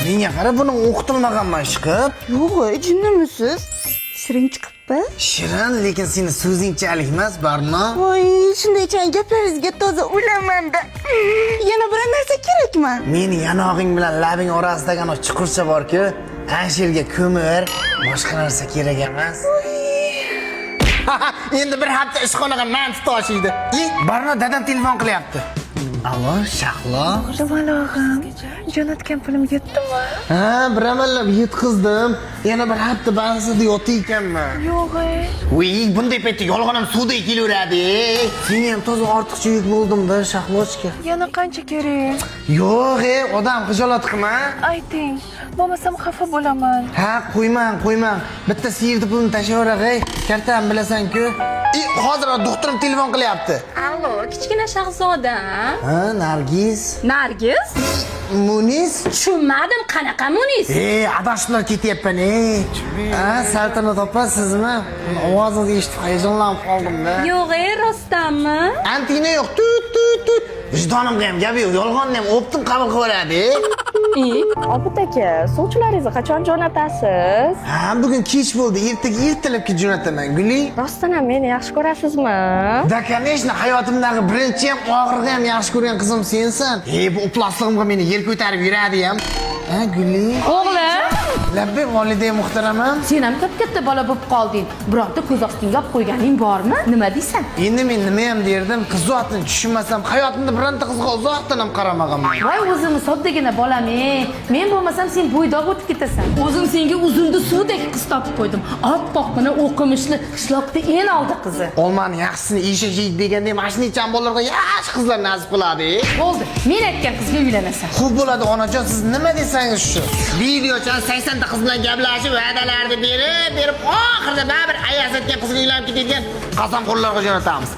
Menga qara, buni o'qitilmaganman chiqib. Yo'q, jinnimisiz? Shirin chiqibmi? Shirin, lekin seni so'zingchalik emas, Barno. Voy, shundaychan gaplaringizga toza ulamanda. Yana bir narsa kerakmi? Meni yanog'ing bilan labing orasidagi ana chuqurcha bor-ku, ana shu yerga ko'mir, boshqa narsa kerak emas. Endi bir hafta ishxonaga manti toshiydi. Barno dadam telefon qilyapti. Allo, Shahlo. Jumalog'im, jo'natgan pulim yetdimi? Ha, bir amallab yetkizdim. Yana bir hafta bansida yotdi ekanman. Yo'q. Voy, bunday paytda yolg'onam suvda kelaveradi. Sen ham toza ortiqcha yuk bo'ldim-da, Shahlochka. Yana qancha kerak? Yo'q, odam xijolat qilma. Ayting, bo'lmasam xafa bo'laman. Ha, qo'ymang. Bitta siyirdi pulni tashlayver, kartam bilasan-ku. Hozir doktorim telefon qilyapti. Allo, kichkina shahzoda. Ha, Nargiz. Nargiz? Munis? Tushunmadim, qanaqa Munis? Adashiblar ketyapman, Ha, Saltanat opa, sizmi? Ovozingizni eshitib hayajonlanib qoldim-da. Yo'q, rostdanmi? Antina yo'q, tut. Vijdonimga ham gap yo'q, yolg'onni ham optim qabul qilaveradi. Obid aka, sovchilaringizni qachon jo'natasiz? Ha, bugun kech bo'ldi, ertalabga jo'nataman, Guli. Rostdan ham meni yaxshi ko'rasizmi? Da, конечно, hayotimdagi birinchi ham oxirgi ham yaxshi ko'rgan qizim sensan. Bu uplaslig'imga meni yel ko'tarib yuradi ham. Ha, Guli. O'g'lim, Labbay volidey muhtaramam. sen ham katta bola bo'lib qolding. Biroqda ko'z ostingga olib qo'yganing bormi? Nima deysan? Endi men nima ham derdim, qiz zotini tushunmasam, hayotimda bironta qizga uzoqdan ham qaramaganman. Voy, o'zimni soddagina bolam. Men bo'lmasam sen bo'ydoq o'tib ketasan. O'zim senga uzundu suvdek qiz topib qo'ydim. Oppoqqina o'qimishli qishloqda eng oldi qizi. Olmani yaxshisini eshak yeydi deganda mashinachan bolalarga yaxshi qizlar nasib qiladi. Bo'ldi. Men aytgan qizga uylanasan. Xo'p bo'ladi, onajon, siz nima desangiz shu. Videochon 80 ta qiz bilan gaplashib, va'dalarni berib, oxirida baribir ayas aytgan qizga uylanib ketadigan qasamxo'rlarga jo'natamiz.